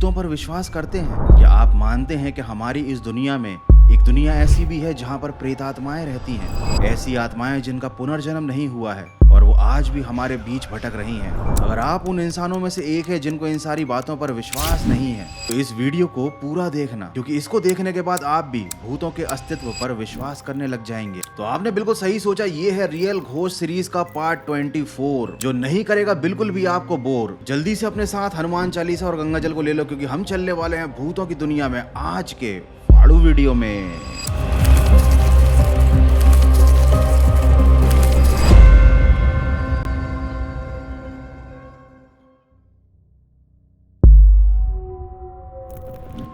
भूतों पर विश्वास करते हैं? क्या आप मानते हैं कि हमारी इस दुनिया में एक दुनिया ऐसी भी है जहां पर प्रेत आत्माएं रहती हैं? ऐसी आत्माएं जिनका पुनर्जन्म नहीं हुआ है और वो आज भी हमारे बीच भटक रही हैं। अगर आप उन इंसानों में से एक है जिनको इन सारी बातों पर विश्वास नहीं है तो इस वीडियो को पूरा देखना, क्योंकि इसको देखने के बाद आप भी भूतों के अस्तित्व पर विश्वास करने लग जाएंगे। तो आपने बिल्कुल सही सोचा, ये है रियल घोस्ट सीरीज का पार्ट 24, जो नहीं करेगा बिल्कुल भी आपको बोर। जल्दी से अपने साथ हनुमान चालीसा और गंगा जल को ले लो, क्योंकि हम चलने वाले हैं भूतों की दुनिया में आज के फाड़ू वीडियो में।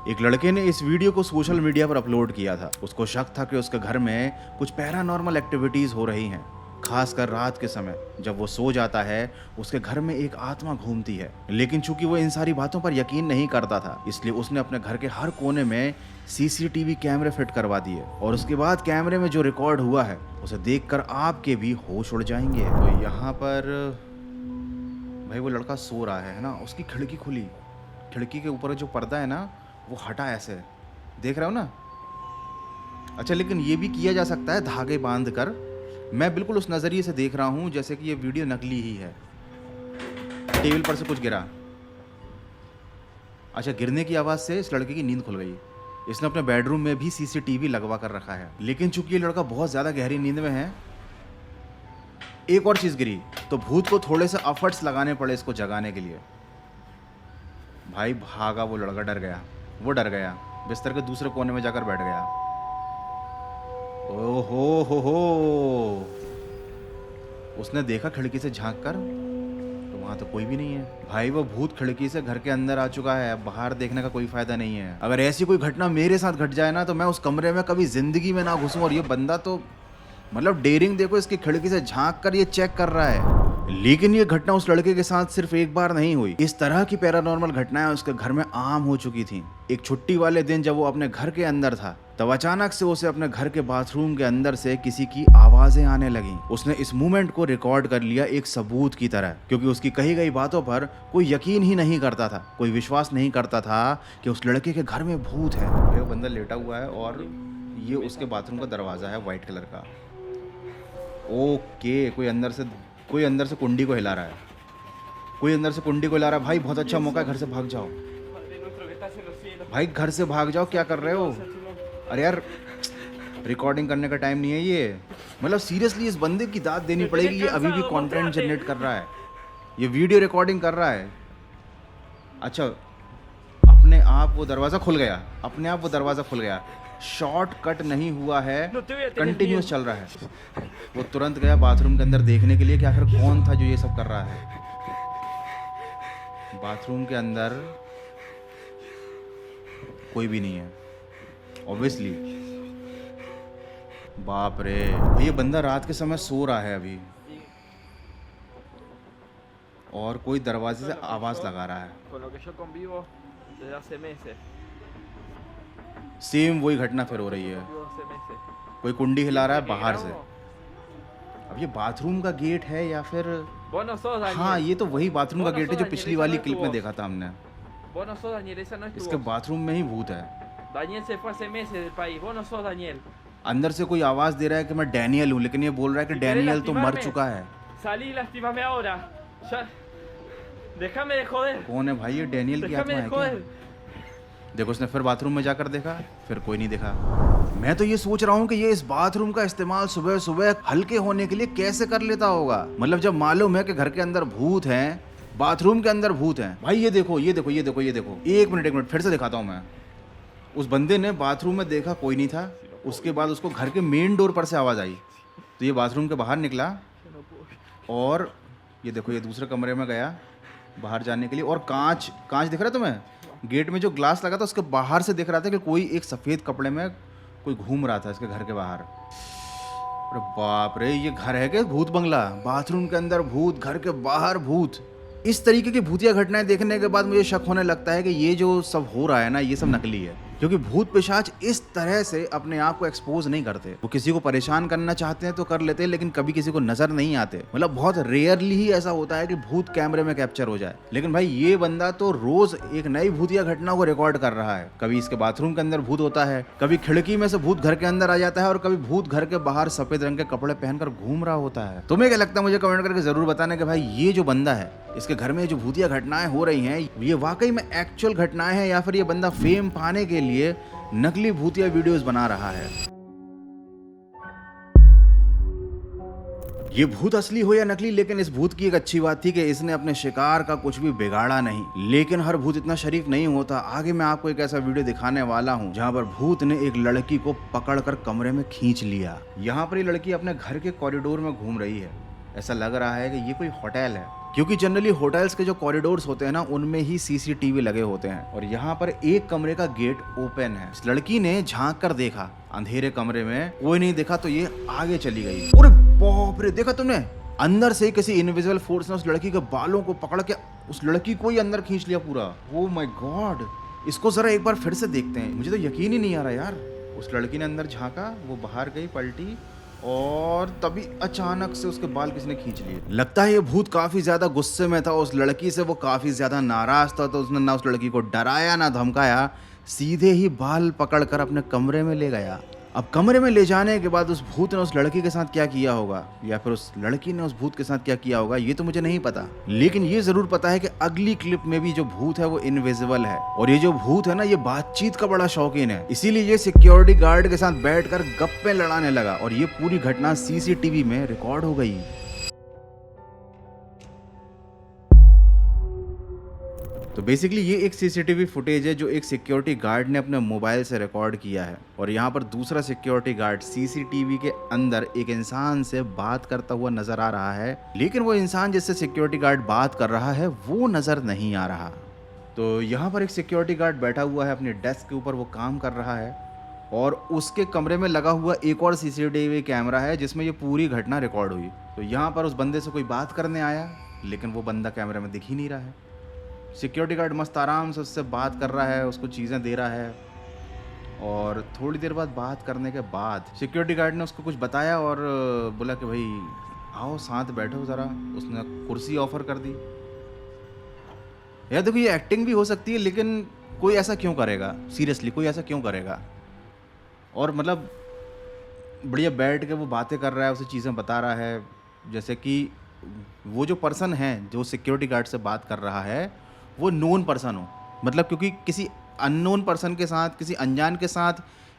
एक लड़के ने इस वीडियो को सोशल मीडिया पर अपलोड किया था। उसको शक था कि उसके घर में कुछ पैरानॉर्मल एक्टिविटीज हो रही हैं, खासकर रात के समय जब वो सो जाता है उसके घर में एक आत्मा घूमती है। लेकिन चूंकि वो इन सारी बातों पर यकीन नहीं करता था, इसलिए उसने अपने घर के हर कोने में सीसीटीवी कैमरे फिट करवा दिए और उसके बाद कैमरे में जो रिकॉर्ड हुआ है उसे देखकर आपके भी होश उड़ जाएंगे। तो यहाँ पर भाई वो लड़का सो रहा है ना, उसकी खिड़की खुली, खिड़की के ऊपर जो पर्दा है ना वो हटा, ऐसे देख रहे हो ना। अच्छा, लेकिन ये भी किया जा सकता है धागे बांध कर। मैं बिल्कुल उस नज़रिए से देख रहा हूँ जैसे कि ये वीडियो नकली ही है। टेबल पर से कुछ गिरा। अच्छा, गिरने की आवाज़ से इस लड़के की नींद खुल गई। इसने अपने बेडरूम में भी सीसीटीवी लगवा कर रखा है, लेकिन चूंकि ये लड़का बहुत ज़्यादा गहरी नींद में है, एक और चीज़ गिरी तो भूत को थोड़े से एफर्ट्स लगाने पड़े इसको जगाने के लिए। भाई भागा वो लड़का, डर गया, वो डर गया, बिस्तर के दूसरे कोने में जाकर बैठ गया। ओहो हो, उसने देखा खिड़की से झांक कर तो वहां तो कोई भी नहीं है। भाई वो भूत खिड़की से घर के अंदर आ चुका है, अब बाहर देखने का कोई फायदा नहीं है। अगर ऐसी कोई घटना मेरे साथ घट जाए ना तो मैं उस कमरे में कभी जिंदगी में ना घुसूं। और ये बंदा तो मतलब डेयरिंग देखो, इसकी खिड़की से झांक कर ये चेक कर रहा है। लेकिन ये घटना उस लड़के के साथ सिर्फ एक बार नहीं हुई, इस तरह की पैरानॉर्मल घटनाएं उसके घर में आम हो चुकी थी। एक छुट्टी वाले दिन जब वो अपने घर के अंदर था तब अचानक से उसे अपने घर के बाथरूम के अंदर से किसी की आवाजें आने लगी। उसने इस मूवमेंट को रिकॉर्ड कर लिया एक सबूत की तरह, क्योंकि उसकी कही गई बातों पर कोई यकीन ही नहीं करता था, कोई विश्वास नहीं करता था कि उस लड़के के घर में भूत है। वो बंदा लेटा हुआ है और ये उसके बाथरूम का दरवाजा है व्हाइट कलर का। ओके, कोई अंदर से कुंडी को हिला रहा है, कोई अंदर से कुंडी को हिला रहा है। भाई बहुत अच्छा मौका है, घर से भाग जाओ भाई, घर से भाग जाओ, क्या कर रहे हो? अरे यार, रिकॉर्डिंग करने का टाइम नहीं है ये। मतलब सीरियसली इस बंदे की दाद देनी पड़ेगी, ये अभी भी कंटेंट जनरेट कर रहा है, ये वीडियो रिकॉर्डिंग कर रहा है। अच्छा, अपने आप वो दरवाज़ा खुल गया, अपने आप वो दरवाज़ा खुल गया, शॉर्टकट नहीं हुआ है, कंटिन्यूस चल रहा है। वो तुरंत गया बाथरूम के अंदर देखने के लिए कि आखिर कौन था जो ये सब कर रहा है। बाथरूम के अंदर कोई भी नहीं है ऑब्वियसली। बाप रे, ये बंदा रात के समय सो रहा है अभी और कोई दरवाजे से आवाज लगा रहा है। सेम वही घटना फिर हो रही है, कोई कुंडी हिला रहा है बाहर से। अब ये बाथरूम का गेट है या फिर हाँ, ये तो वही बाथरूम का गेट है जो पिछली वाली क्लिप में देखा था हमने। इसके बाथरूम में ही भूत है। अंदर से कोई आवाज दे रहा है कि मैं डैनियल हूँ, लेकिन ये बोल रहा है कि डैनियल तो मर चुका है। कौन है भाई ये? डैनियल की आत्मा है क्या? देखो, उसने फिर बाथरूम में जाकर देखा, फिर कोई नहीं देखा। मैं तो ये सोच रहा हूँ कि ये इस बाथरूम का इस्तेमाल सुबह सुबह हल्के होने के लिए कैसे कर लेता होगा। मतलब जब मालूम है कि घर के अंदर भूत हैं, बाथरूम के अंदर भूत हैं। भाई ये देखो, ये देखो, ये देखो, ये देखो, एक मिनट फिर से दिखाता हूँ मैं। उस बंदे ने बाथरूम में देखा, कोई नहीं था। उसके बाद उसको घर के मेन डोर पर से आवाज़ आई तो ये बाथरूम के बाहर निकला और ये देखो, ये दूसरे कमरे में गया बाहर जाने के लिए। और कांच दिख रहा है तुम्हें? गेट में जो ग्लास लगा था उसके बाहर से दिख रहा था कि कोई एक सफ़ेद कपड़े में कोई घूम रहा था इसके घर के बाहर। अरे बाप रे, ये घर है क्या भूत बंगला? बाथरूम के अंदर भूत, घर के बाहर भूत। इस तरीके की भूतिया घटनाएं देखने के बाद मुझे शक होने लगता है कि ये जो सब हो रहा है ना, ये सब नकली है। क्योंकि भूत पिशाच इस तरह से अपने आप को एक्सपोज नहीं करते। वो किसी को परेशान करना चाहते हैं तो कर लेते हैं, लेकिन कभी किसी को नजर नहीं आते। मतलब बहुत रेयरली ही ऐसा होता है कि भूत कैमरे में कैप्चर हो जाए। लेकिन भाई ये बंदा तो रोज एक नई भूतिया घटना को रिकॉर्ड कर रहा है। कभी इसके बाथरूम के अंदर भूत होता है, कभी खिड़की में से भूत घर के अंदर आ जाता है, और कभी भूत घर के बाहर सफेद रंग के कपड़े पहनकर घूम रहा होता है। तुम्हें क्या लगता है? मुझे कमेंट करके जरूर बताना कि भाई ये जो बंदा है, इसके घर में जो भूतिया घटनाएं हो रही हैं, ये वाकई में एक्चुअल घटनाएं हैं या फिर ये बंदा फेम पाने के लिए नकली भूतिया वीडियोस बना रहा है। ये भूत असली हो या नकली, लेकिन इस भूत की एक अच्छी बात थी कि इसने अपने शिकार का कुछ भी बिगाड़ा नहीं। लेकिन हर भूत इतना शरीफ नहीं होता। आगे मैं आपको एक ऐसा वीडियो दिखाने वाला हूं जहां पर भूत ने एक लड़की को पकड़कर कमरे में खींच लिया। यहाँ पर ये लड़की अपने घर के कॉरिडोर में घूम रही है। ऐसा लग रहा है कि ये कोई होटल है, क्योंकि जनरली होटल्स के जो कॉरिडोर्स होते हैं ना, उनमें ही सीसीटीवी लगे होते हैं। और यहाँ पर एक कमरे का गेट ओपन है। इस लड़की ने झांक कर देखा, अंधेरे कमरे में कोई नहीं दिखा तो ये आगे चली गई। अरे बाप रे, देखा तुमने? अंदर से किसी इनविजिबल फोर्स ने उस लड़की के बालों को पकड़ के उस लड़की को ही अंदर खींच लिया पूरा। ओह माय गॉड, इसको जरा एक बार फिर से देखते हैं। मुझे तो यकीन ही नहीं आ रहा यार। उस लड़की ने अंदर झांका, वो बाहर गई, पलटी, और तभी अचानक से उसके बाल किसने खींच लिए। लगता है ये भूत काफी ज्यादा गुस्से में था उस लड़की से, वो काफी ज्यादा नाराज था, तो उसने ना उस लड़की को डराया ना धमकाया, सीधे ही बाल पकड़कर अपने कमरे में ले गया। अब कमरे में ले जाने के बाद उस भूत ने उस लड़की के साथ क्या किया होगा, या फिर उस लड़की ने उस भूत के साथ क्या किया होगा, ये तो मुझे नहीं पता। लेकिन ये जरूर पता है कि अगली क्लिप में भी जो भूत है वो इनविजिबल है, और ये जो भूत है ना, ये बातचीत का बड़ा शौकीन है। इसीलिए ये सिक्योरिटी गार्ड के साथ बैठकर गप्पे लड़ाने लगा, और ये पूरी घटना सीसीटीवी में रिकॉर्ड हो गई। तो बेसिकली ये एक सीसीटीवी फुटेज है जो एक सिक्योरिटी गार्ड ने अपने मोबाइल से रिकॉर्ड किया है, और यहाँ पर दूसरा सिक्योरिटी गार्ड सीसीटीवी के अंदर एक इंसान से बात करता हुआ नजर आ रहा है, लेकिन वो इंसान जिससे सिक्योरिटी गार्ड बात कर रहा है वो नजर नहीं आ रहा। तो यहाँ पर एक सिक्योरिटी गार्ड बैठा हुआ है अपने डेस्क के ऊपर, वो काम कर रहा है, और उसके कमरे में लगा हुआ एक और सीसीटीवी कैमरा है जिसमें ये पूरी घटना रिकॉर्ड हुई। तो यहाँ पर उस बंदे से कोई बात करने आया, लेकिन वो बंदा कैमरे में दिख ही नहीं रहा है। सिक्योरिटी गार्ड मस्त आराम से उससे बात कर रहा है, उसको चीज़ें दे रहा है, और थोड़ी देर बाद बात करने के बाद सिक्योरिटी गार्ड ने उसको कुछ बताया और बोला कि भाई आओ साथ बैठो ज़रा। उसने कुर्सी ऑफर कर दी। यार देखो, ये एक्टिंग भी हो सकती है, लेकिन कोई ऐसा क्यों करेगा? सीरियसली कोई ऐसा क्यों करेगा? और मतलब बढ़िया बैठ के वो बातें कर रहा है, उसे चीज़ें बता रहा है, जैसे कि वो जो पर्सन है जो सिक्योरिटी गार्ड से बात कर रहा है वो नोन पर्सन हो। मतलब क्योंकि किसी अननोन पर्सन के साथ, किसी अनजान के साथ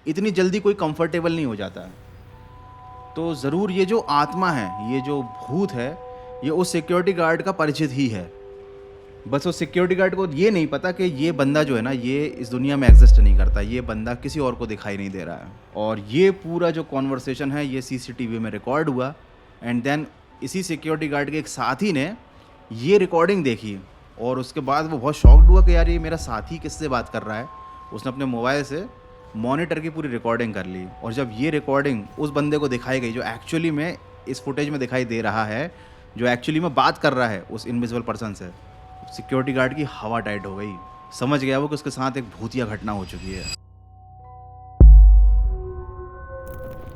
इतनी जल्दी कोई कंफर्टेबल नहीं हो जाता है। तो ज़रूर ये जो आत्मा है, ये जो भूत है, ये उस सिक्योरिटी गार्ड का परिचित ही है। बस उस सिक्योरिटी गार्ड को ये नहीं पता कि ये बंदा जो है ना, ये इस दुनिया में एग्जिस्ट नहीं करता, ये बंदा किसी और को दिखाई नहीं दे रहा है। और ये पूरा जो कॉन्वर्सेशन है ये सीसीटीवी में रिकॉर्ड हुआ, एंड देन इसी सिक्योरिटी गार्ड के एक साथी ने ये रिकॉर्डिंग देखी, और उसके बाद वो बहुत शॉक्ड हुआ कि यार ये मेरा साथी किससे बात कर रहा है। उसने अपने मोबाइल से मॉनिटर की पूरी रिकॉर्डिंग कर ली, और जब ये रिकॉर्डिंग उस बंदे को दिखाई गई जो एक्चुअली में इस फुटेज में दिखाई दे रहा है, जो एक्चुअली में बात कर रहा है उस इनविजिबल पर्सन से, सिक्योरिटी गार्ड की हवा टाइट हो गई। समझ गया वो कि उसके साथ एक भूतिया घटना हो चुकी है।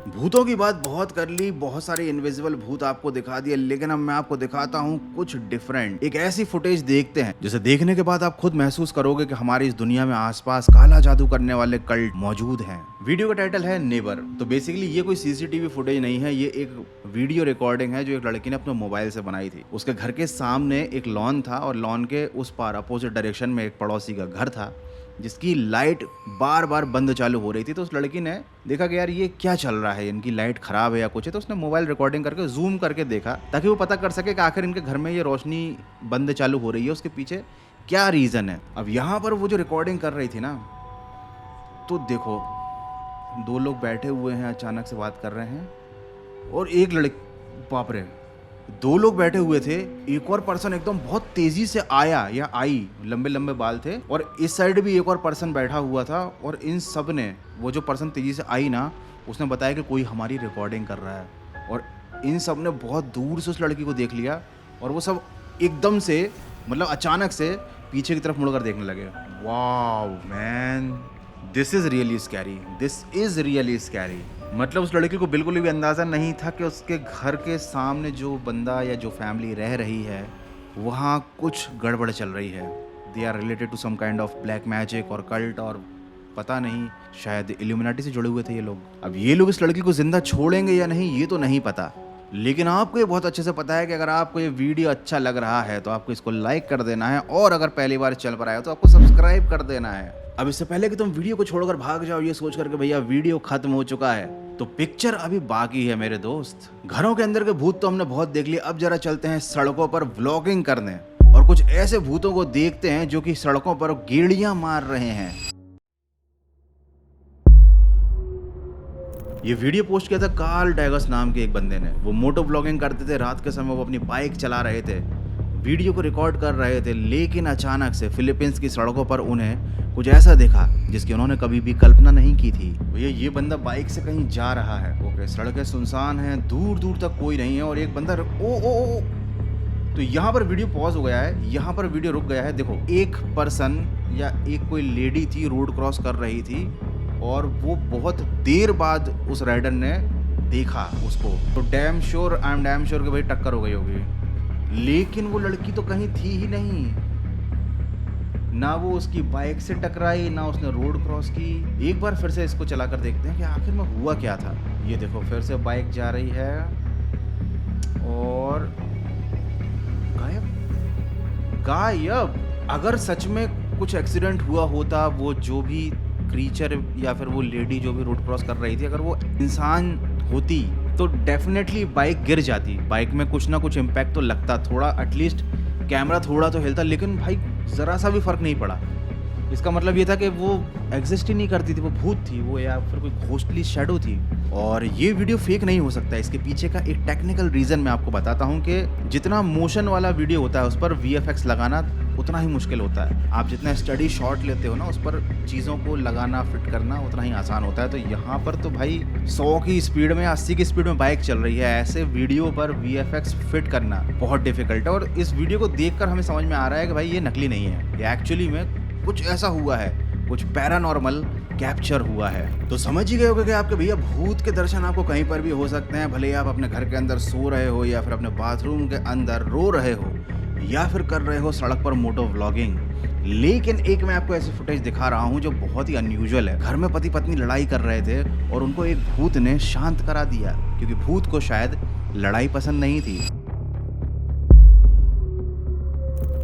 भूतों की बात बहुत कर ली, बहुत सारे इनविजिबल भूत आपको दिखा दिए, लेकिन अब मैं आपको दिखाता हूँ कुछ डिफरेंट। एक ऐसी फुटेज देखते हैं जिसे देखने के बाद आप खुद महसूस करोगे कि हमारी इस दुनिया में आसपास काला जादू करने वाले कल्ट मौजूद हैं। वीडियो का टाइटल है नेबर। तो बेसिकली ये कोई सीसीटीवी फुटेज नहीं है, ये एक वीडियो रिकॉर्डिंग है जो एक लड़की ने अपने मोबाइल से बनाई थी। उसके घर के सामने एक लॉन था, और लॉन के उस पार अपोजिट डायरेक्शन में एक पड़ोसी का घर था जिसकी लाइट बार बार बंद चालू हो रही थी। तो उस लड़की ने देखा कि यार ये क्या चल रहा है, इनकी लाइट खराब है या कुछ है। तो उसने मोबाइल रिकॉर्डिंग करके जूम करके देखा, ताकि वो पता कर सके कि आखिर इनके घर में ये रोशनी बंद चालू हो रही है, उसके पीछे क्या रीज़न है। अब यहाँ पर वो जो रिकॉर्डिंग कर रही थी ना, तो देखो दो लोग बैठे हुए हैं, अचानक से बात कर रहे हैं, और एक लड़की, बाप रे, दो लोग बैठे हुए थे, एक और पर्सन एकदम बहुत तेजी से आया या आई, लंबे लंबे बाल थे, और इस साइड भी एक और पर्सन बैठा हुआ था। और इन सब ने, वो जो पर्सन तेजी से आई ना, उसने बताया कि कोई हमारी रिकॉर्डिंग कर रहा है, और इन सब ने बहुत दूर से उस लड़की को देख लिया, और वो सब एकदम से, मतलब अचानक से पीछे की तरफ मुड़कर देखने लगे। Wow man, this is really scary, this is really scary. मतलब उस लड़की को बिल्कुल भी अंदाज़ा नहीं था कि उसके घर के सामने जो बंदा या जो फैमिली रह रही है वहाँ कुछ गड़बड़ चल रही है। They are related to some kind of black magic और कल्ट, और पता नहीं शायद इल्यूमिनाटी से जुड़े हुए थे ये लोग। अब ये लोग इस लड़की को जिंदा छोड़ेंगे या नहीं ये तो नहीं पता, लेकिन आपको ये बहुत अच्छे से पता है कि अगर आपको ये वीडियो अच्छा लग रहा है तो आपको इसको लाइक कर देना है, और अगर पहली बार चल पर आया तो आपको सब्सक्राइब कर देना है। अब इससे पहले कि तुम वीडियो को छोड़कर भाग जाओ ये सोच करके भैया वीडियो खत्म हो चुका है, तो पिक्चर अभी बाकी है मेरे दोस्त। घरों के अंदर के भूत तो हमने बहुत देख लिए, अब जरा चलते हैं सड़कों पर व्लॉगिंग करने और कुछ ऐसे भूतों को देखते हैं जो कि सड़कों पर गेड़ियां मार रहे हैं। ये वीडियो पोस्ट किया था कार्ल डैगस नाम के एक बंदे ने। वो मोटो व्लॉगिंग करते थे, रात के समय वो अपनी बाइक चला रहे थे, वीडियो को रिकॉर्ड कर रहे थे, लेकिन अचानक से फिलीपींस की सड़कों पर उन्हें कुछ ऐसा देखा जिसकी उन्होंने कभी भी कल्पना नहीं की थी। भैया ये बंदा बाइक से कहीं जा रहा है, ओके, सड़कें सुनसान हैं, दूर दूर तक कोई नहीं है, और एक बंदा ओ तो यहाँ पर वीडियो पॉज हो गया है, यहाँ पर वीडियो रुक गया है। देखो एक पर्सन या एक कोई लेडी थी, रोड क्रॉस कर रही थी, और वो बहुत देर बाद उस राइडर ने देखा उसको, तो आई एम डैम श्योर कि भाई टक्कर हो गई होगी। लेकिन वो लड़की तो कहीं थी ही नहीं, ना वो उसकी बाइक से टकराई, ना उसने रोड क्रॉस की। एक बार फिर से इसको चला कर देखते हैं कि आखिर में हुआ क्या था। ये देखो फिर से बाइक जा रही है और गायब। अगर सच में कुछ एक्सीडेंट हुआ होता, वो जो भी क्रीचर या फिर वो लेडी जो भी रोड क्रॉस कर रही थी, अगर वो इंसान होती तो डेफिनेटली बाइक गिर जाती, बाइक में कुछ ना कुछ इम्पैक्ट तो लगता, थोड़ा एटलीस्ट कैमरा थोड़ा तो हिलता, लेकिन भाई ज़रा सा भी फर्क नहीं पड़ा। इसका मतलब ये था कि वो एग्जिस्ट ही नहीं करती थी, वो भूत थी वो, या फिर कोई घोस्टली शैडो थी। और ये वीडियो फेक नहीं हो सकता, इसके पीछे का एक टेक्निकल रीज़न मैं आपको बताता हूँ कि जितना मोशन वाला वीडियो होता है उस पर VFX लगाना उतना ही मुश्किल होता है। आप जितना स्टडी शॉट लेते हो ना, उस पर चीज़ों को लगाना फिट करना उतना ही आसान होता है। तो यहाँ पर तो भाई 100 की स्पीड में 80 की स्पीड में बाइक चल रही है, ऐसे वीडियो पर VFX फिट करना बहुत डिफिकल्ट है। और इस वीडियो को देखकर हमें समझ में आ रहा है कि भाई ये नकली नहीं है, ये एक्चुअली में कुछ ऐसा हुआ है, कुछ पैरानॉर्मल कैप्चर हुआ है। तो समझ ही गए होगे कि आपके भैया भूत के दर्शन आपको कहीं पर भी हो सकते हैं, भले ही आप अपने घर के अंदर सो रहे हो, या फिर अपने बाथरूम के अंदर रो रहे हो, या फिर कर रहे हो सड़क पर मोटो व्लॉगिंग। लेकिन एक मैं आपको ऐसी फुटेज दिखा रहा हूँ जो बहुत ही अनयूजुअल है। घर में पति पत्नी लड़ाई कर रहे थे और उनको एक भूत ने शांत करा दिया, क्योंकि भूत को शायद लड़ाई पसंद नहीं थी।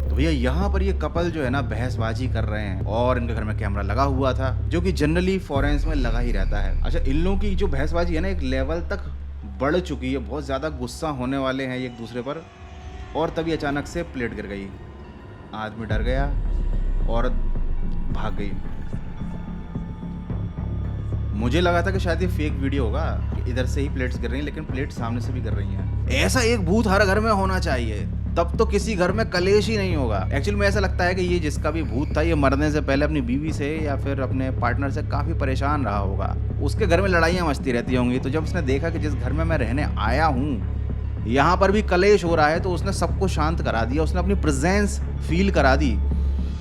तो भैया यहाँ पर ये कपल जो है ना बहसबाजी कर रहे हैं, और इनके घर में कैमरा लगा हुआ था जो कि जनरली फॉरेंस में लगा ही रहता है। अच्छा, इन लोगों की जो बहसबाजी है ना एक लेवल तक बढ़ चुकी है, बहुत ज़्यादा गुस्सा होने वाले हैं एक दूसरे पर, और तभी अचानक से प्लेट गिर गई, आदमी डर गया, औरत भाग गई। मुझे लगा था कि शायद ये फेक वीडियो होगा कि इधर से ही प्लेट्स गिर रही हैं, लेकिन प्लेट सामने से भी गिर रही हैं। ऐसा एक भूत हर घर में होना चाहिए, तब तो किसी घर में कलेश ही नहीं होगा। एक्चुअली में ऐसा लगता है कि ये जिसका भी भूत था, ये मरने से पहले अपनी बीवी से या फिर अपने पार्टनर से काफ़ी परेशान रहा होगा, उसके घर में लड़ाइयाँ मचती रहती होंगी। तो जब उसने देखा कि जिस घर में मैं रहने आया हूँ यहाँ पर भी कलेश हो रहा है, तो उसने सबको शांत करा दिया, उसने अपनी प्रेजेंस फील करा दी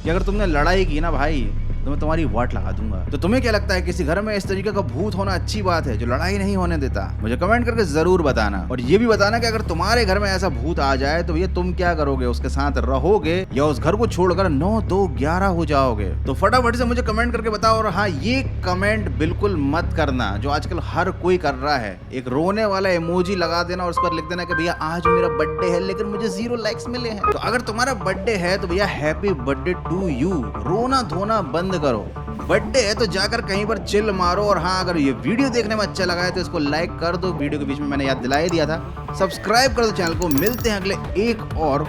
कि अगर तुमने लड़ाई की ना भाई तो मैं तुम्हारी वाट लगा दूंगा। तो तुम्हें क्या लगता है, किसी घर में इस तरीके का भूत होना अच्छी बात है जो लड़ाई नहीं होने देता? मुझे कमेंट करके जरूर बताना, और ये भी बताना कि अगर तुम्हारे घर में ऐसा भूत आ जाए तो भैया तुम क्या करोगे, उसके साथ रहोगे या उस घर को छोड़कर 9 2 11 हो जाओगे? तो फटाफट से मुझे कमेंट करके बताओ। और हाँ, ये कमेंट बिल्कुल मत करना जो आजकल हर कोई कर रहा है, एक रोने वाला इमोजी लगा देना और उस पर लिख देना कि भैया आज मेरा बर्थडे है लेकिन मुझे 0 लाइक्स मिले हैं। तो अगर तुम्हारा बर्थडे है तो भैया हैप्पी बर्थडे टू यू, रोना धोना बंद करो। बर्थडे है तो जाकर कहीं पर चिल मारो। और हाँ, अगर ये वीडियो देखने में अच्छा लगा है तो इसको लाइक कर दो, वीडियो के बीच में मैंने याद दिला ही दिया था, सब्सक्राइब कर दो चैनल को। मिलते हैं अगले एक और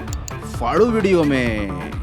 फाड़ू वीडियो में।